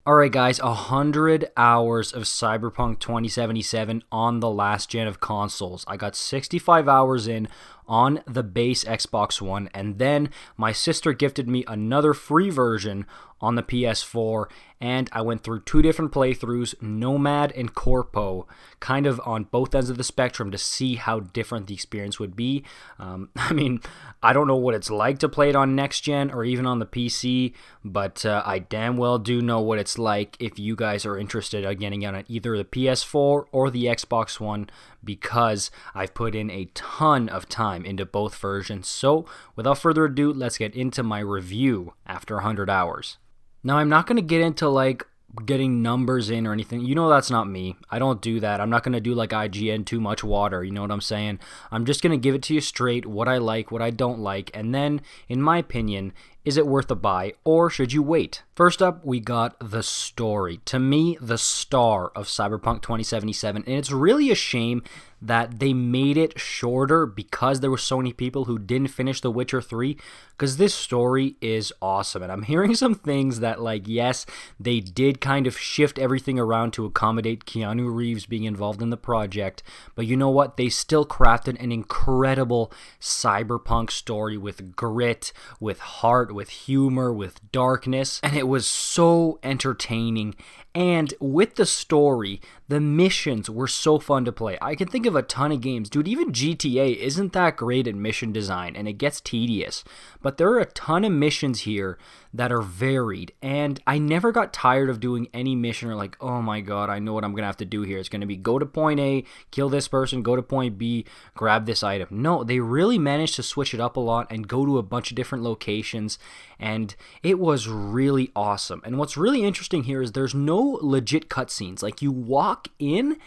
Alright guys, 100 hours of Cyberpunk 2077 on the last gen of consoles. I got 65 hours in on the base Xbox One, and then my sister gifted me another free version on the PS4, and I went through two different playthroughs, Nomad and Corpo, kind of on both ends of the spectrum to see how different the experience would be. I don't know what it's like to play it on next gen or even on the PC, but I damn well do know what it's like if you guys are interested in getting on either the PS4 or the Xbox One, because I've put in a ton of time into both versions. So without further ado, let's get into my review after 100 hours. Now, I'm not going to get into like getting numbers in or anything. You know that's not me. I don't do that. I'm not going to do like IGN too much water. You know what I'm saying? I'm just going to give it to you straight, what I like, what I don't like, and then, in my opinion, is it worth a buy or should you wait? First up, we got the story. To me, the star of Cyberpunk 2077, and it's really a shame that they made it shorter because there were so many people who didn't finish The Witcher 3, because this story is awesome. And I'm hearing some things that, like, yes, they did kind of shift everything around to accommodate Keanu Reeves being involved in the project, but you know what? They still crafted an incredible cyberpunk story with grit, with heart, with humor, with darkness, and it was so entertaining. And with the story, the missions were so fun to play. I can think of a ton of games. Dude, even GTA isn't that great at mission design, and it gets tedious. But there are a ton of missions here that are varied, and I never got tired of doing any mission or like, oh my god, I know what I'm going to have to do here. It's going to be go to point A, kill this person, go to point B, grab this item. No, they really managed to switch it up a lot and go to a bunch of different locations, and it was really awesome. And what's really interesting here is there's no legit cutscenes. Like, you walk in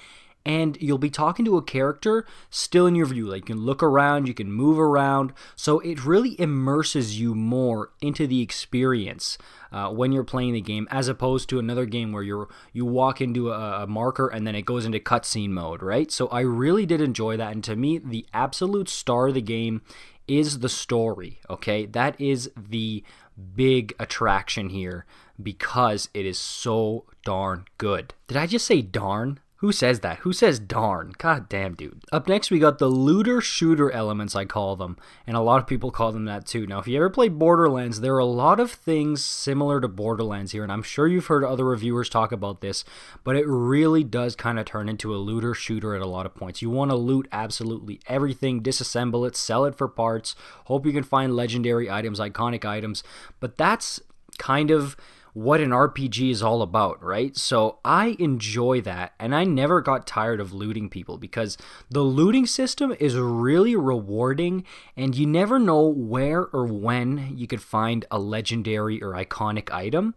and you'll be talking to a character still in your view. Like, you can look around, you can move around, so it really immerses you more into the experience when you're playing the game, as opposed to another game where you walk into a marker and then it goes into cutscene mode, right? So I really did enjoy that, and to me, the absolute star of the game is the story, okay? That is the big attraction here because it is so darn good. Did I just say darn? Who says that? Who says darn? God damn, dude. Up next, we got the looter-shooter elements, I call them, and a lot of people call them that too. Now, if you ever played Borderlands, there are a lot of things similar to Borderlands here, and I'm sure you've heard other reviewers talk about this, but it really does kind of turn into a looter-shooter at a lot of points. You want to loot absolutely everything, disassemble it, sell it for parts, hope you can find legendary items, iconic items, but that's kind of what an RPG is all about, right? So I enjoy that, and I never got tired of looting people because the looting system is really rewarding, and you never know where or when you could find a legendary or iconic item.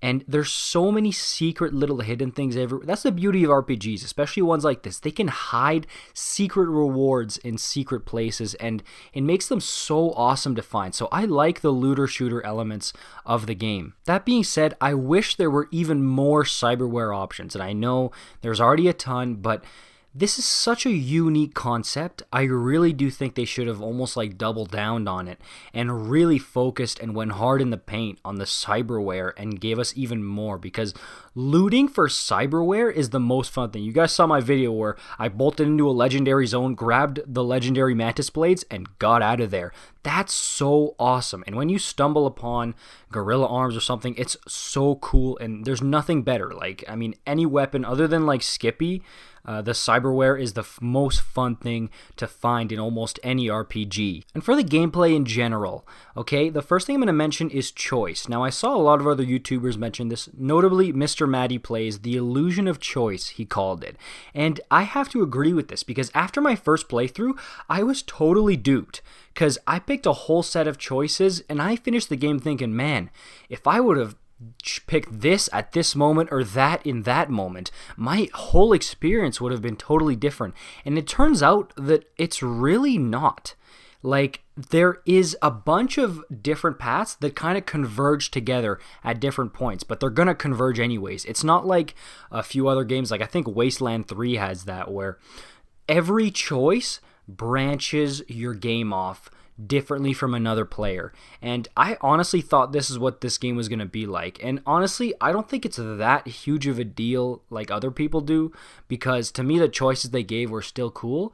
And there's so many secret little hidden things everywhere. That's the beauty of RPGs, especially ones like this. They can hide secret rewards in secret places, and it makes them so awesome to find. So I like the looter-shooter elements of the game. That being said, I wish there were even more cyberware options. And I know there's already a ton, but this is such a unique concept. I really do think they should have almost like doubled down on it and really focused and went hard in the paint on the cyberware and gave us even more, because looting for cyberware is the most fun thing. You guys saw my video where I bolted into a legendary zone, grabbed the legendary mantis blades, and got out of there. That's so awesome. And when you stumble upon gorilla arms or something, it's so cool, and there's nothing better. Like, I mean, any weapon other than like Skippy, the cyberware is the most fun thing to find in almost any RPG. And for the gameplay in general, okay, the first thing I'm going to mention is choice. Now, I saw a lot of other YouTubers mention this, notably Mr. Matty Plays, the illusion of choice, he called it. And I have to agree with this, because after my first playthrough, I was totally duped, because I picked a whole set of choices, and I finished the game thinking, man, if I would have picked this at this moment or that in that moment, my whole experience would have been totally different. And it turns out that it's really not. Like, there is a bunch of different paths that kind of converge together at different points, but they're going to converge anyways. It's not like a few other games, like I think Wasteland 3 has that, where every choice branches your game off differently from another player. And I honestly thought this is what this game was going to be like. And honestly, I don't think it's that huge of a deal like other people do, because to me the choices they gave were still cool.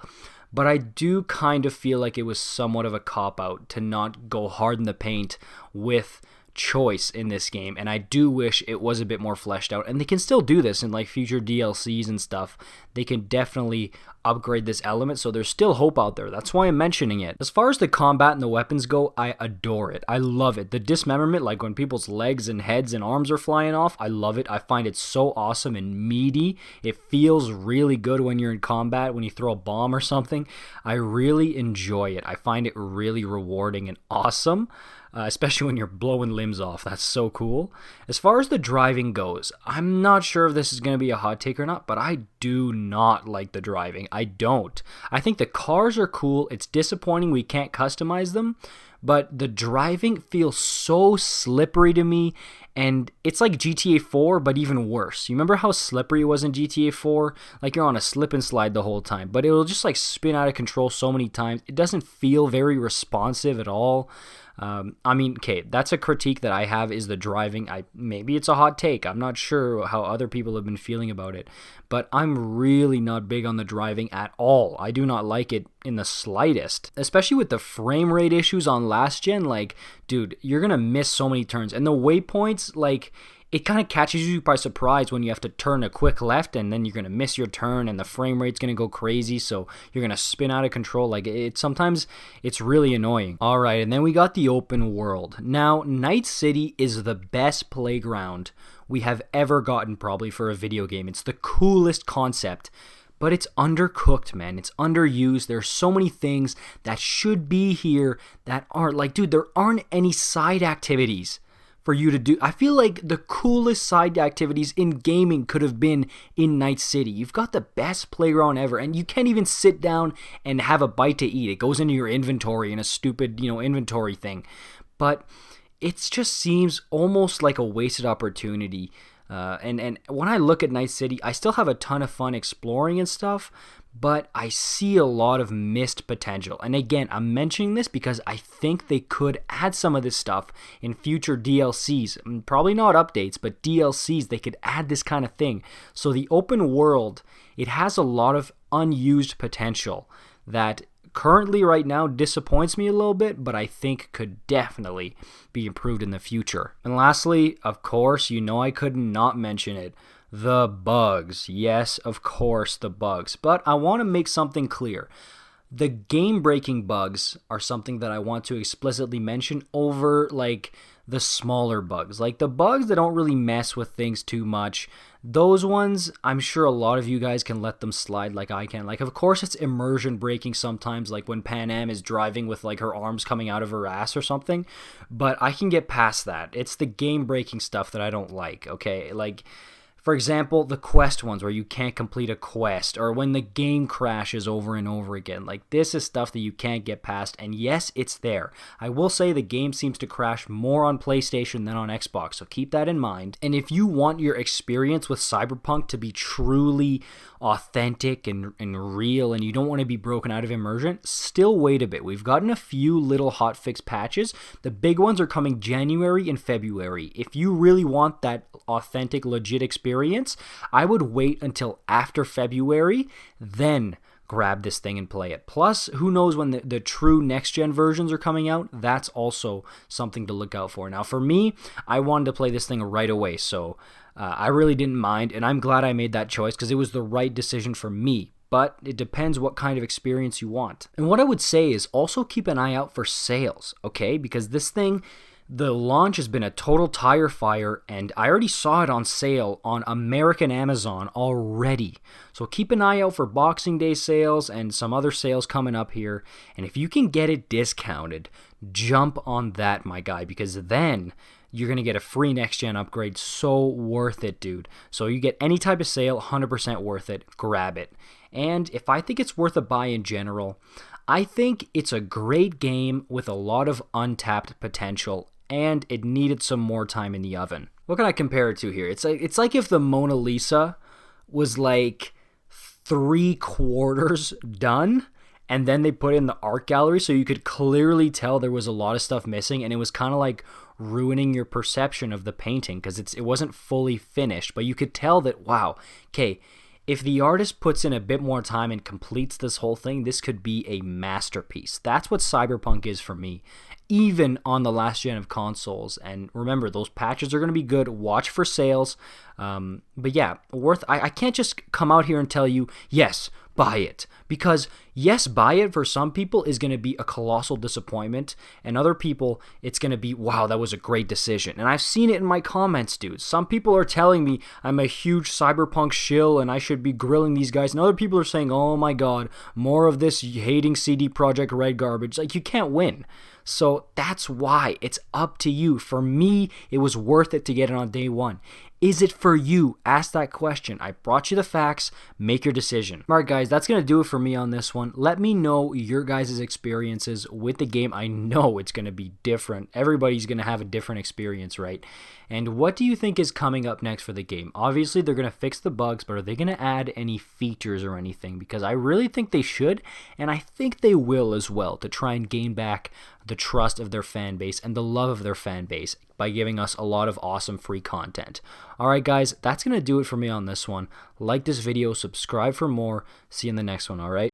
But I do kind of feel like it was somewhat of a cop-out to not go hard in the paint with choice in this game, and I do wish it was a bit more fleshed out. And they can still do this in like future DLCs and stuff. They can definitely upgrade this element, so there's still hope out there. That's why I'm mentioning it. As far as the combat and the weapons go, I adore it. I love it. The dismemberment, like when people's legs and heads and arms are flying off, I love it. I find it so awesome and meaty. It feels really good when you're in combat, when you throw a bomb or something. I really enjoy it. I find it really rewarding and awesome. Especially when you're blowing limbs off. That's so cool. As far as the driving goes, I'm not sure if this is going to be a hot take or not, but I do not like the driving. I don't. I think the cars are cool. It's disappointing we can't customize them, but the driving feels so slippery to me, and it's like GTA 4, but even worse. You remember how slippery it was in GTA 4? Like you're on a slip and slide the whole time, but it'll just like spin out of control so many times. It doesn't feel very responsive at all. I mean, okay, that's a critique that I have, is the driving. Maybe it's a hot take. I'm not sure how other people have been feeling about it, but I'm really not big on the driving at all. I do not like it in the slightest, especially with the frame rate issues on last gen. Like, dude, you're gonna miss so many turns, and the waypoints, like, it kind of catches you by surprise when you have to turn a quick left, and then you're going to miss your turn, and the frame rate's going to go crazy, so you're going to spin out of control. Like, sometimes it's really annoying. Alright, and then we got the open world. Now, Night City is the best playground we have ever gotten, probably, for a video game. It's the coolest concept, but it's undercooked, man. It's underused. There's so many things that should be here that aren't. Like, dude, there aren't any side activities for you to do. I feel like the coolest side activities in gaming could have been in Night City. You've got the best playground ever, and you can't even sit down and have a bite to eat. It goes into your inventory in a stupid, inventory thing. But it just seems almost like a wasted opportunity. And when I look at Night City, I still have a ton of fun exploring and stuff, but I see a lot of missed potential. And again, I'm mentioning this because I think they could add some of this stuff in future DLCs. Probably not updates, but DLCs, they could add this kind of thing. So the open world, it has a lot of unused potential that currently right now disappoints me a little bit, but I think could definitely be improved in the future. And lastly, of course, I could not mention it. The bugs. Yes, of course, the bugs. But I want to make something clear. The game-breaking bugs are something that I want to explicitly mention over, like, the smaller bugs. Like, the bugs that don't really mess with things too much. Those ones, I'm sure a lot of you guys can let them slide like I can. Like, of course, it's immersion breaking sometimes, like when Pan Am is driving with, like, her arms coming out of her ass or something. But I can get past that. It's the game-breaking stuff that I don't like, okay? Like, for example, the quest ones where you can't complete a quest, or when the game crashes over and over again. Like, this is stuff that you can't get past, and yes, it's there. I will say the game seems to crash more on PlayStation than on Xbox, so keep that in mind. And if you want your experience with Cyberpunk to be truly authentic and real, and you don't want to be broken out of immersion, still wait a bit. We've gotten a few little hotfix patches. The big ones are coming January and February. If you really want that authentic, legit experience, I would wait until after February, then grab this thing and play it. Plus, who knows when the true next-gen versions are coming out? That's also something to look out for. Now, for me, I wanted to play this thing right away, so I really didn't mind, and I'm glad I made that choice because it was the right decision for me. But it depends what kind of experience you want. And what I would say is also keep an eye out for sales, okay? Because this thing, the launch has been a total tire fire, and I already saw it on sale on American Amazon already. So keep an eye out for Boxing Day sales and some other sales coming up here. And if you can get it discounted, jump on that, my guy, because then you're going to get a free next-gen upgrade. So worth it, dude. So you get any type of sale, 100% worth it. Grab it. And if I think it's worth a buy in general, I think it's a great game with a lot of untapped potential, and it needed some more time in the oven. What can I compare it to here? It's like if the Mona Lisa was like 3/4 done, and then they put in the art gallery, so you could clearly tell there was a lot of stuff missing, and it was kind of like ruining your perception of the painting because it wasn't fully finished, but you could tell that, wow, okay, if the artist puts in a bit more time and completes this whole thing, this could be a masterpiece. That's what Cyberpunk is for me, even on the last gen of consoles. And remember, those patches are going to be good. Watch for sales. But yeah, I can't just come out here and tell you, yes, buy it. Because yes, buy it for some people is going to be a colossal disappointment, and other people, it's going to be, wow, that was a great decision. And I've seen it in my comments, dude. Some people are telling me I'm a huge Cyberpunk shill and I should be grilling these guys, and other people are saying, oh my god, more of this hating CD Projekt Red garbage. Like, you can't win. So that's why it's up to you. For me, it was worth it to get it on day one. Is it for you? Ask that question. I brought you the facts. Make your decision. Alright guys, that's going to do it for me on this one. Let me know your guys' experiences with the game. I know it's going to be different. Everybody's going to have a different experience, right? And what do you think is coming up next for the game? Obviously, they're going to fix the bugs, but are they going to add any features or anything? Because I really think they should, and I think they will as well, to try and gain back the trust of their fan base and the love of their fan base by giving us a lot of awesome free content. Alright guys, that's going to do it for me on this one. Like this video, subscribe for more. See you in the next one, alright?